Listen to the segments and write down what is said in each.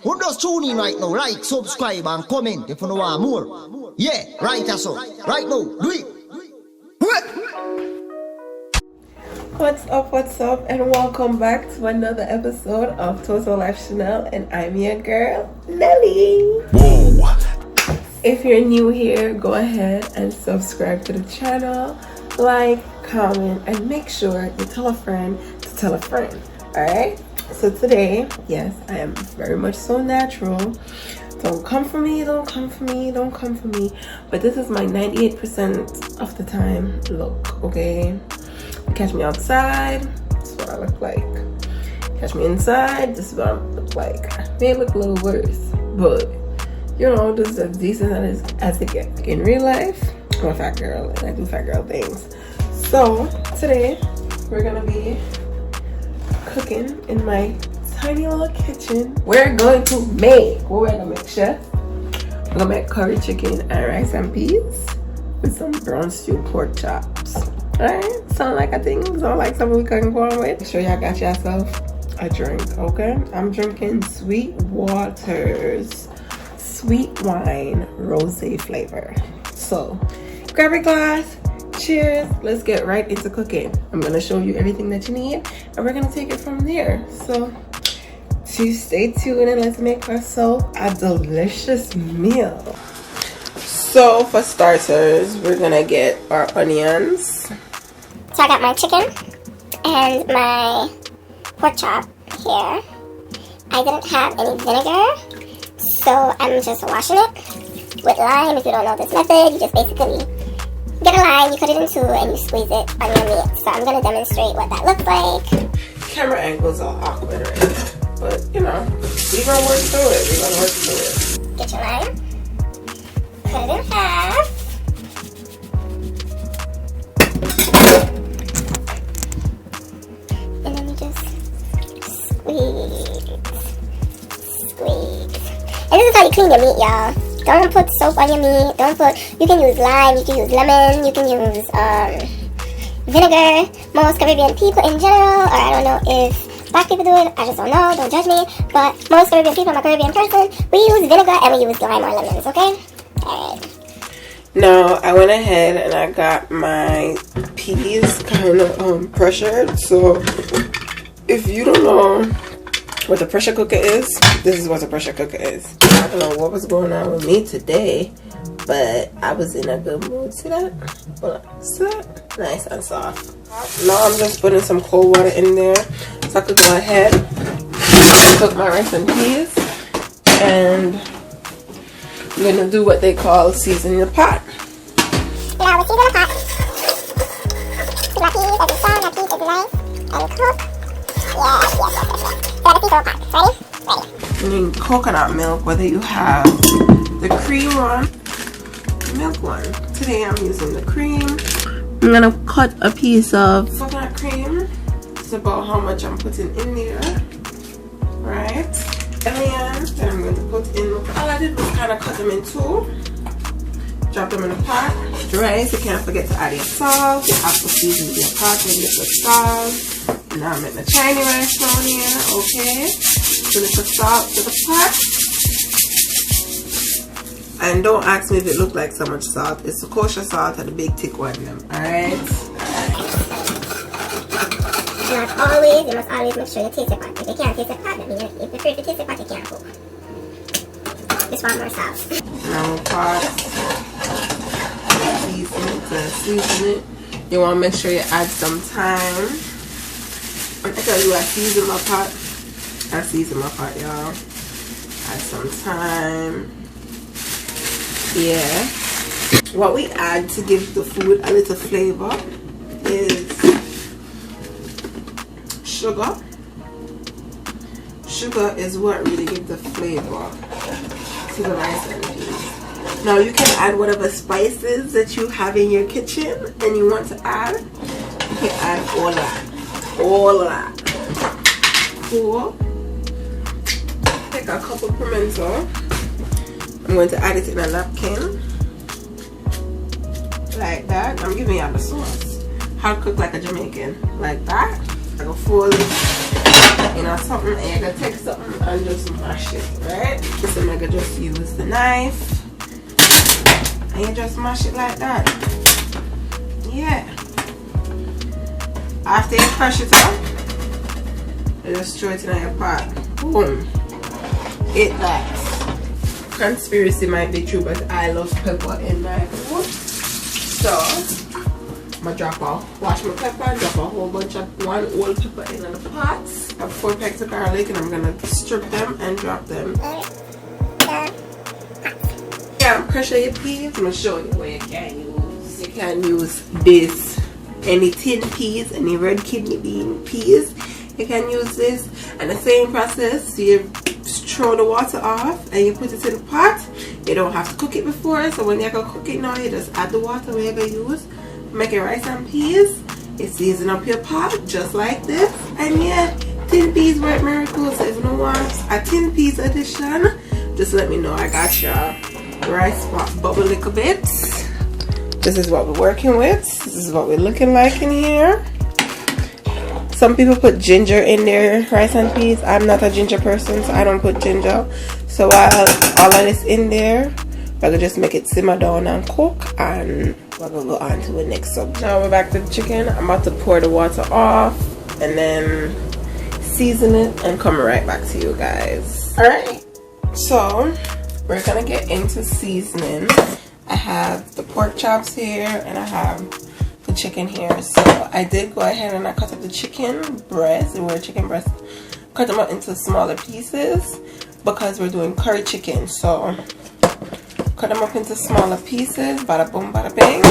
Who just tune in right now? Like, subscribe, and comment if you know want more. Yeah, right so. Right now, do it. What's up, and welcome back to another episode of Total Life Chanel, and I'm your girl, Nelly. Whoa. If you're new here, go ahead and subscribe to the channel, like, comment, and make sure you tell a friend to tell a friend. Alright? So today, yes, I am very much so natural. Don't come for me, don't come for me, don't come for me. But this is my 98% of the time look, okay? You catch me outside, this is what I look like. Catch me inside, this is what I look like. I may look a little worse, but you know, this is as decent as it gets. In real life, I'm a fat girl and I do fat girl things. So today, we're gonna be cooking in my tiny little kitchen. We're going to make, what we're gonna make, chef? We're gonna make curry chicken and rice and peas with some brown stew pork chops. Alright, sound like a thing, sound like something we can go on with. Make sure y'all got yourself a drink, okay? I'm drinking Sweet Water's sweet wine rosé flavor. So, grab your glass, cheers, let's get right into cooking. I'm gonna show you everything that you need and we're gonna take it from there. So stay tuned and let's make ourselves a delicious meal. So for starters, we're gonna get our onions. So I got my chicken and my pork chop here. I didn't have any vinegar, so I'm just washing it with lime. If you don't know this method, you just basically get a lime, you cut it in two, and you squeeze it on your meat. So I'm going to demonstrate what that looks like. Camera angles are awkward, right? But, you know, we're going to work through it. Get your lime, cut it in half. And then you just squeeze. And this is how you clean your meat, y'all. Don't put soap on your meat. You can use lime, you can use lemon, you can use vinegar. Most Caribbean people in general, or I don't know if black people do it, I just don't know, don't judge me. But most Caribbean people, I'm a Caribbean person, we use vinegar and we use lime or lemons, okay? Alright. Now, I went ahead and I got my peas kind of pressured. So, if you don't know what a pressure cooker is, this is what a pressure cooker is. I don't know what was going on with me today, but I was in a good mood. See that? See that? Nice and soft. Now I'm just putting some cold water in there so I could go ahead and cook my rice and peas. And I'm gonna do what they call seasoning the pot. Now we season the pot. Put my peas as it's done, my peas is nice and cooked. Yes. So the season the pot. Ready? You need coconut milk, whether you have the cream one, the milk one. Today I'm using the cream. I'm gonna cut a piece of coconut cream. It's about how much I'm putting in there. Right? Onions that I'm going to put in. All I did was kind of cut them in two. Drop them in a pot. Rice, you can't forget to add your salt. You have to season your pot with the salt. Now I'm in the tiny rice down here, okay? Gonna put salt to the pot. And don't ask me if it looked like so much salt. It's the kosher salt and the big thick one, alright? You must always make sure you taste the pot. If you can't taste the pot, that means if you're afraid to taste the pot, you can't cook. Just want more salt. Now we'll pot. Season it. You want to make sure you add some thyme. I tell you, I season my pot, y'all. Add some thyme. Yeah. What we add to give the food a little flavor is sugar. Sugar is what really gives the flavor to the rice and peas. Now you can add whatever spices that you have in your kitchen and you want to add. You can add all that. Cool. Take a couple pimento. I'm going to add it in a napkin. Like that. I'm giving you the sauce. How to cook like a Jamaican. Like that. I go fold it pot in or something, and you're gonna take something and just mash it, right? So I'm gonna just use the knife and you just mash it like that. Yeah. After you crush it up, you just throw it in your pot. Boom. It likes. Conspiracy might be true, but I love pepper in my food. So I'm gonna wash my pepper and drop a whole bunch of one whole pepper in the pot. I have 4 packs of garlic and I'm gonna strip them and drop them. Yeah, I'm crushing your peas. I'm gonna show you what you can use. You can use this, any tin peas, any red kidney bean peas. You can use this, and the same process. You throw the water off and you put it in the pot. You don't have to cook it before, so when you're gonna cook it now, you just add the water where you're gonna use. Make your rice and peas. You season up your pot just like this, and yeah, tin peas work miracles. So if you don't want a tin peas edition, just let me know. I got your rice pot bubble a little bit. This is what we're working with. This is what we're looking like in here. Some people put ginger in their rice and peas. I'm not a ginger person, so I don't put ginger. So while all of this in there, I can just make it simmer down and cook, and we're gonna go on to the next subject. Now we're back to the chicken. I'm about to pour the water off and then season it and come right back to you guys. Alright, so we're gonna get into seasoning. I have the pork chops here and I have the chicken here. So I did go ahead and I cut up the chicken breast. They were chicken breast. Cut them up into smaller pieces because we're doing curry chicken. So cut them up into smaller pieces. Bada boom, bada bang.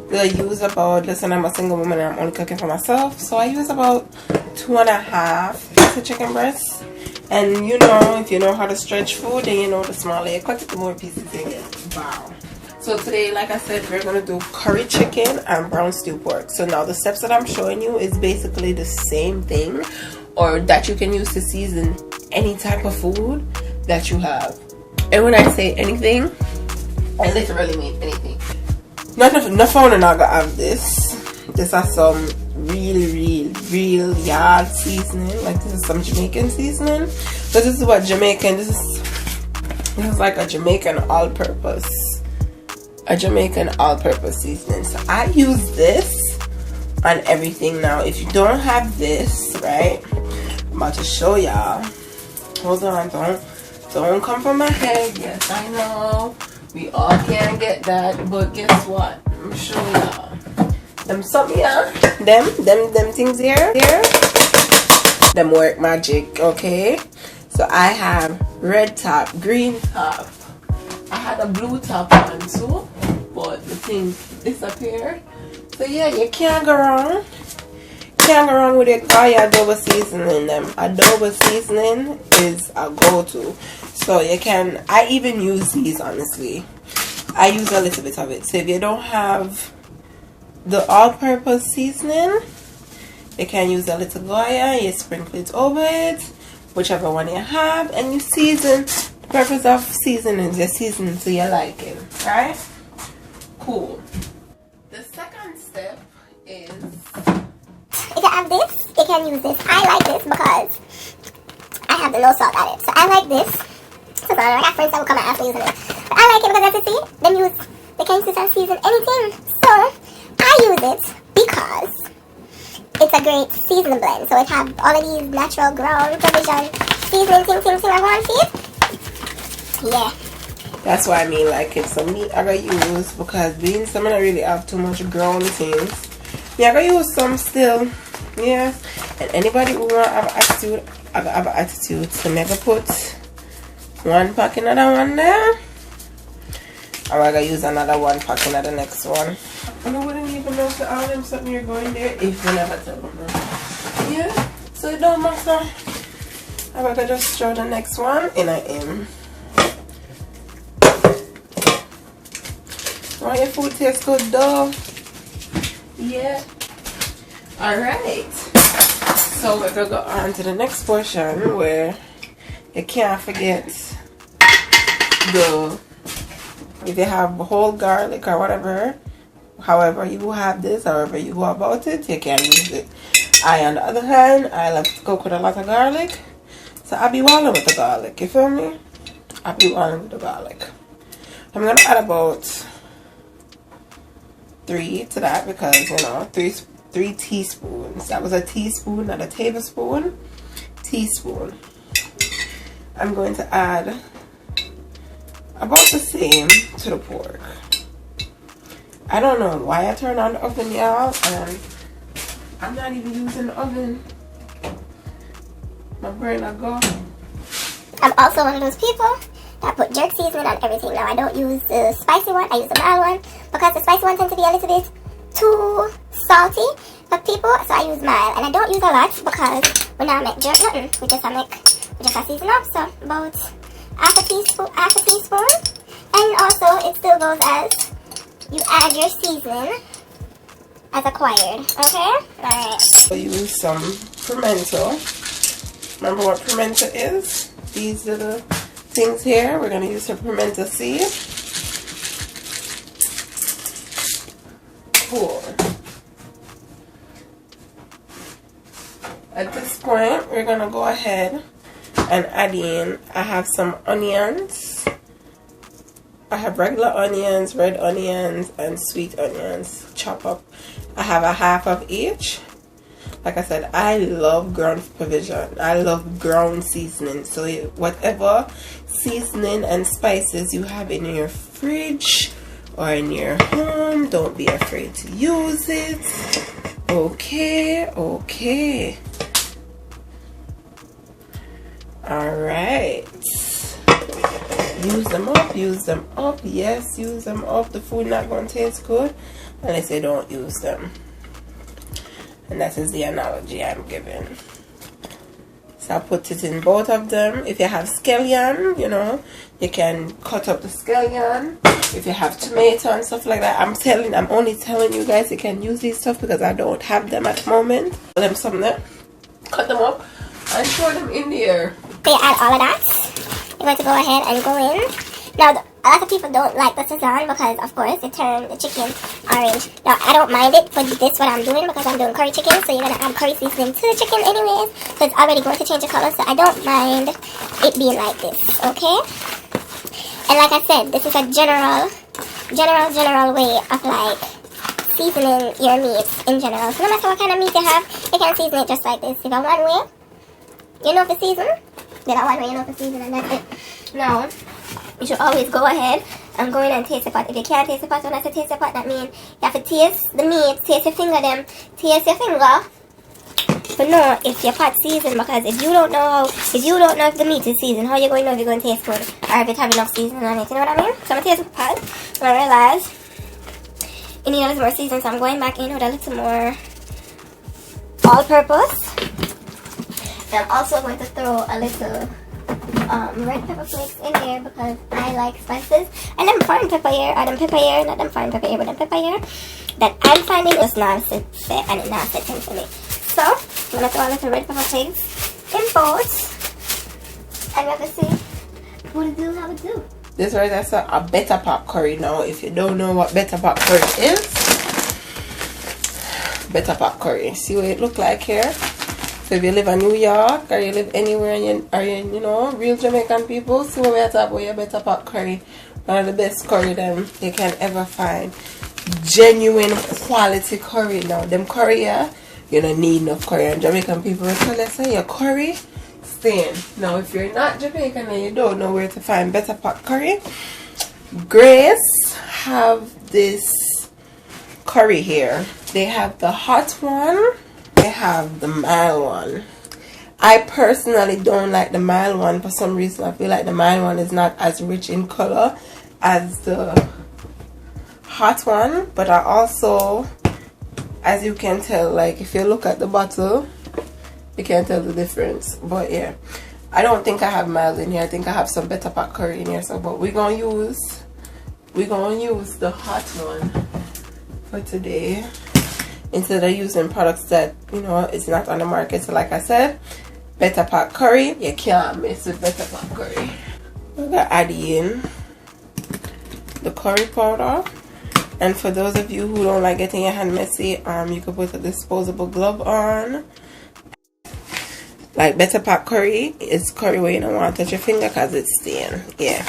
We'll use about, listen, I'm a single woman and I'm only cooking for myself. So I use about 2.5 pieces of chicken breast. And you know, if you know how to stretch food, then you know the smaller you cut it, the more pieces you get. Wow. So today, like I said, we're going to do curry chicken and brown stew pork. So now the steps that I'm showing you is basically the same thing, or that you can use to season any type of food that you have. And when I say anything, I literally mean anything. Nothing are not gonna have this. This has some real yard seasoning. Like this is some Jamaican seasoning. So this is what Jamaican, this is like a Jamaican all-purpose seasoning. So I use this on everything. Now if you don't have this, right, I'm about to show y'all. Hold on, don't come from my head. Yes, I know we all can't get that, but guess what? I'm show y'all. Them something, yeah. Them things here. Them work magic, okay? So I have red top, green top. I had a blue top on too, but the thing disappeared. So yeah, you can't go wrong. Can't go wrong with it. All your adobo seasoning. Them adobo seasoning is a go-to. So you can. I even use these, honestly. I use a little bit of it. So if you don't have the all-purpose seasoning, you can use a little Goya. You sprinkle it over it, whichever one you have, and you season. The purpose of seasoning is you season so you like it, right? Cool. The second step is, if you have this, you can use this. I like this because I have the no salt added. So I like this. So I got friends that will come and ask me using it. But I like it because as you see, they can use this and season anything. So I use it because it's a great seasoning blend. So it have all of these natural ground provision seasoning things I want to see. Yeah. That's why I mean, like, it's some meat I gotta use because beans, I'm not really have too much ground things. Yeah, I gotta use some still. Yeah. And anybody who want to have attitude, I gotta have attitude. So I'm gonna put one pack in another one there. Or I gotta use another one pack in the next one. And I wouldn't even know if all them something you're going there if you never tell them. Yeah. So it don't matter. I gotta just throw the next one in a in. Want your food tastes good though? Yeah. Alright. So we're gonna go on to the next portion where you can't forget if you have whole garlic or whatever, however you have this, however you go about it, you can use it. On the other hand, I love to cook with a lot of garlic. So I'll be walling with the garlic, you feel me? I'll be walling with the garlic. I'm going to add about 3 to that because, you know, 3 teaspoons. That was a teaspoon, not a tablespoon. Teaspoon. I'm going to add about the same to the pork. I don't know why I turned on the oven, y'all, and I'm not even using the oven. My brain will go. I'm also one of those people that put jerk seasoning on everything. Now, I don't use the spicy one, I use the mild one because the spicy one tends to be a little bit too salty for people, so I use mild. And I don't use a lot because when I make jerk nothing, we just season up. So about half a teaspoon. And also it still goes as you add your seasoning as acquired. Okay? Alright. We'll use some pimento. Remember what pimento is? These are the things here. We're gonna use some pimento seed. Cool. At this point, we're gonna go ahead and add in, I have some onions. I have regular onions, red onions, and sweet onions. Chop up. I have a half of each. Like I said, I love ground provision. I love ground seasoning. So whatever seasoning and spices you have in your fridge or in your home, don't be afraid to use it. Okay, okay. Alright. Use them up, use them up. Yes, use them up. The food not going to taste good unless you don't use them. And that is the analogy I'm giving. So I put it in both of them. If you have scallion, you know, you can cut up the scallion. If you have tomato and stuff like that, I'm only telling you guys you can use these stuff because I don't have them at the moment. Them some there. Cut them up and throw them in the air. So you add all of that. You're going to go ahead and go in. Now, a lot of people don't like the Sazon because, of course, it turns the chicken orange. Now, I don't mind it for this, what I'm doing, because I'm doing curry chicken. So you're going to add curry seasoning to the chicken anyways. So it's already going to change the color. So I don't mind it being like this, okay? And like I said, this is a general way of, like, seasoning your meat in general. So no matter what kind of meat you have, you can season it just like this. If you one way, you know the season. Then one way, you know the season, and that's it. Now, you should always go ahead and go in and taste the pot. If you can't taste the pot, when I say taste the pot, that means you have to taste the meat, taste your finger to know if your pot seasoned. Because if you don't know if the meat is seasoned, how you going to know if you're going to taste good or if it have enough seasoning on it? You know what I mean? So I'm gonna taste the pot and I realize it needs a little more seasoning, so I'm going back in with a little more all-purpose. And I'm also going to throw a little red pepper flakes in here because I like spices. And them foreign pepper here, or them pepper here, not them foreign pepper here, but them pepper here, that I'm finding just not fit and it not fitting for me. So I'm gonna throw a little red pepper flakes in both, and we're gonna see what it do, how it do. This right, that's a better pot curry. Now, if you don't know what better pot curry is, better pot curry. See what it look like here. So if you live in New York or you live anywhere and you know, real Jamaican people, see what we're talking about your better pot curry. One of the best curry them you can ever find. Genuine quality curry. Now, them curry here, you don't need enough curry. And Jamaican people will tell us, say your curry stain. Now, if you're not Jamaican and you don't know where to find better pot curry, Grace have this curry here. They have the hot one. They have the mild one. I personally don't like the mild one for some reason. I feel like the mild one is not as rich in color as the hot one. But I also, as you can tell, like if you look at the bottle, you can tell the difference. But yeah, I don't think I have mild in here. I think I have some better pot curry in here. So, but we're gonna use the hot one for today, instead of using products that, you know, it's not on the market. So like I said, better pot curry, you can't mess with better pot curry. We're gonna add in the curry powder. And for those of you who don't like getting your hand messy, you could put a disposable glove on. Like better pack curry is curry where you don't want to touch your finger because it's thin. Yeah.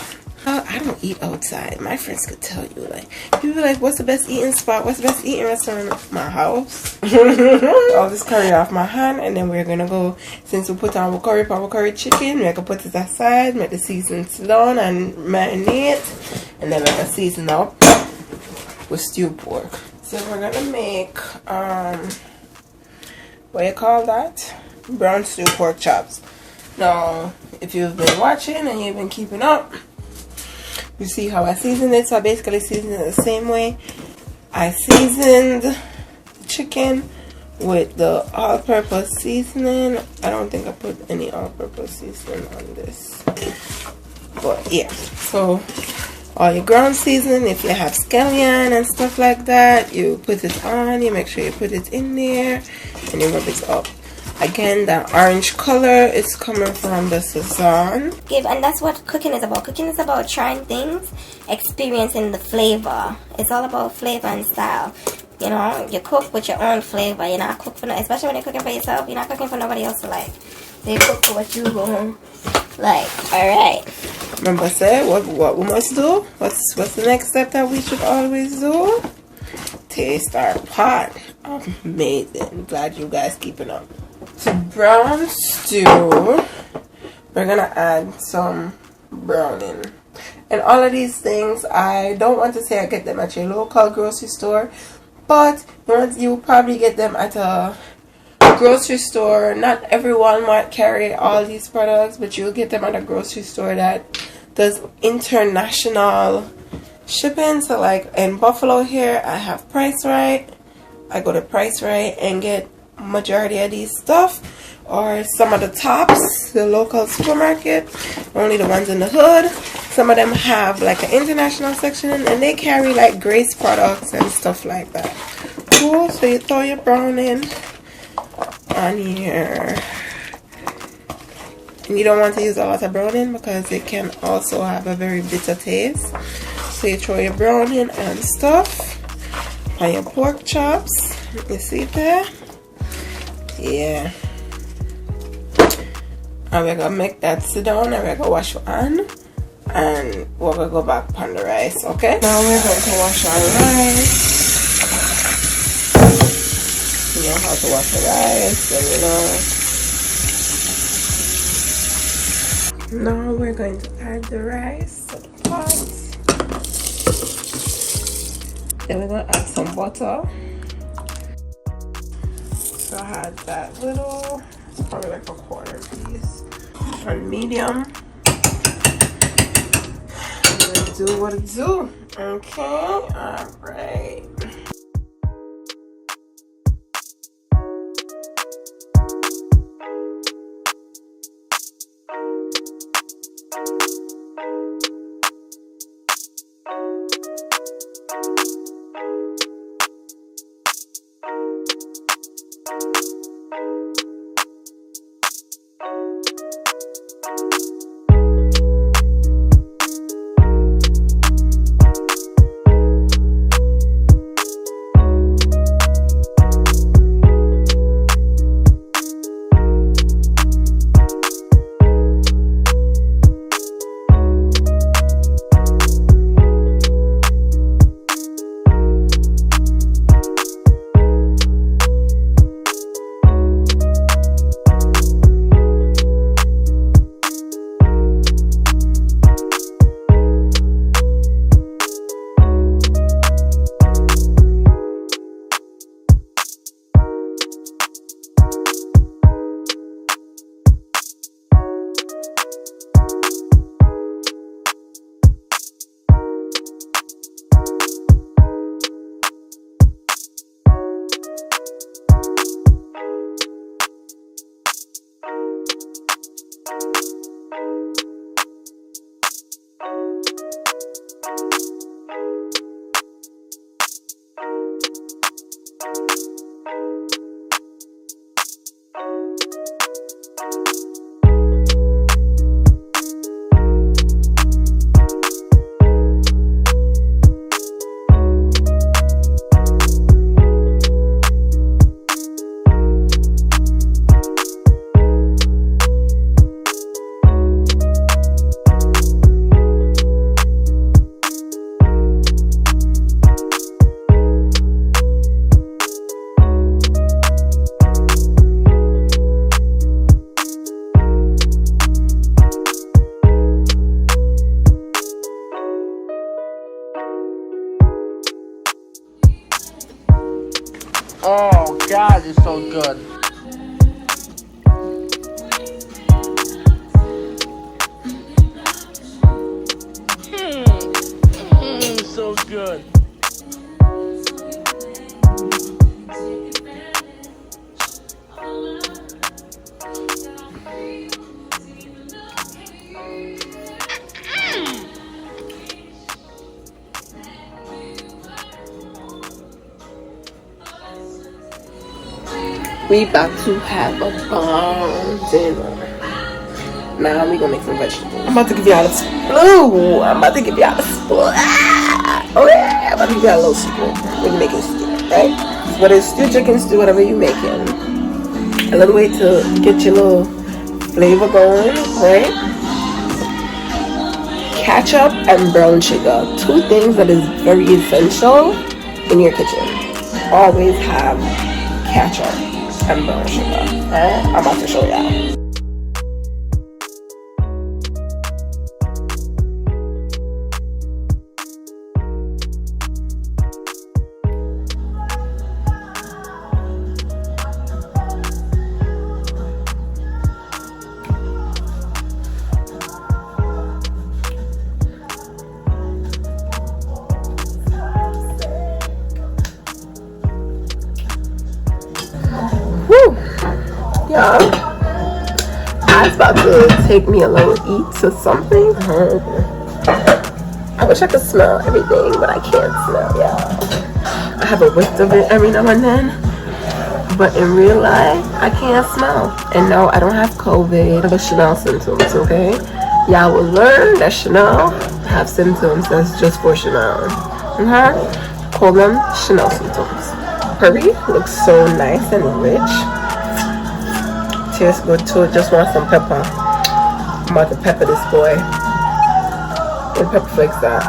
I don't eat outside. My friends could tell you, like, people like, what's the best eating spot? What's the best eating restaurant? My house. All this curry off my hand, and then we're gonna go, since we put on our curry chicken, we're gonna put it aside, make the season down and marinate, and then we're gonna season up with stewed pork. So we're gonna make, what you call that? Brown stew pork chops. Now, if you've been watching and you've been keeping up, you see how I seasoned it. So I basically seasoned it the same way. I seasoned chicken with the all-purpose seasoning. I don't think I put any all-purpose seasoning on this, but yeah. So all your ground seasoning, if you have scallion and stuff like that, you put it on. You make sure you put it in there and you rub it up. Again, that orange color is coming from the Sazon. And that's what cooking is about. Cooking is about trying things, experiencing the flavor. It's all about flavor and style. You know, you cook with your own flavor. You're not cooking for, especially when you're cooking for yourself, you're not cooking for nobody else to like. So you cook for what you want. Like, alright. Remember, say what we must do? What's the next step that we should always do? Taste our pot. Amazing. Glad you guys keeping up. To brown stew, we're gonna add some browning. And all of these things, I don't want to say I get them at your local grocery store, but you probably get them at a grocery store. Not every Walmart carry all these products, but you'll get them at a grocery store that does international shipping. So like in Buffalo here, I have Price Right. I go to Price Right and get majority of these stuff, or some of the Tops, the local supermarket, only the ones in the hood. Some of them have like an international section, and they carry like Grace products and stuff like that. Cool. So you throw your browning on here, and you don't want to use a lot of browning because it can also have a very bitter taste. So you throw your browning and stuff on your pork chops. You see there? Yeah. And we're gonna make that sit down, and we're gonna wash your hand, and we're gonna go back on the rice, okay? Now we're going to wash our rice. You know how to wash the rice, then you know. Now we're going to add the rice to the pot. Then we're gonna add some butter. So I had that little, it's probably like a quarter piece, on medium. I'm gonna do what it do. Okay, alright. God, it's so good. So good. We about to have a bomb dinner. Now we gonna make some vegetables. I'm about to give y'all a spoon. I'm about to give y'all a spoon. Okay, I'm about to give y'all a little secret. When you making stew, right? Whether it's stew, chicken stew, whatever you making. A little way to get your little flavor going, right? Ketchup and brown sugar. Two things that is very essential in your kitchen. Always have ketchup and brown sugar. Alright? I'm about to show y'all. Yeah, I was about to take me a little eat to something. I wish I could smell everything, but I can't smell, yeah. I have a whiff of it every now and then, but in real life, I can't smell. And no, I don't have COVID. I have Chanel symptoms, okay? Y'all will learn that Chanel have symptoms that's just for Chanel. Okay? Call them Chanel symptoms. Curry looks so nice and rich. Tastes good too. Just want some pepper. I'm about to pepper this boy. What pepper flakes that?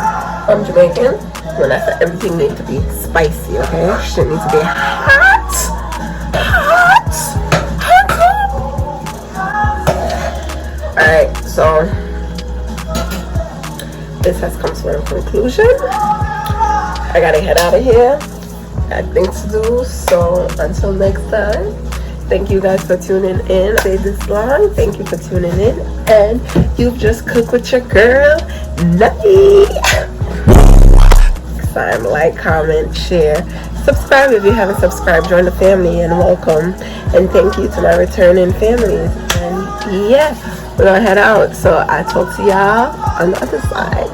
I'm Jamaican. When I said everything needs to be spicy, okay? Shit needs to be hot. Hot. Alright, so this has come to a conclusion. I gotta head out of here. I have things to do. So until next time. Thank you guys for tuning in. Stay this long. Thank you for tuning in. And you've just cooked with your girl, Nelly. Next time, like, comment, share, subscribe if you haven't subscribed. Join the family and welcome. And thank you to my returning families. And yeah, we're gonna head out. So I talk to y'all on the other side.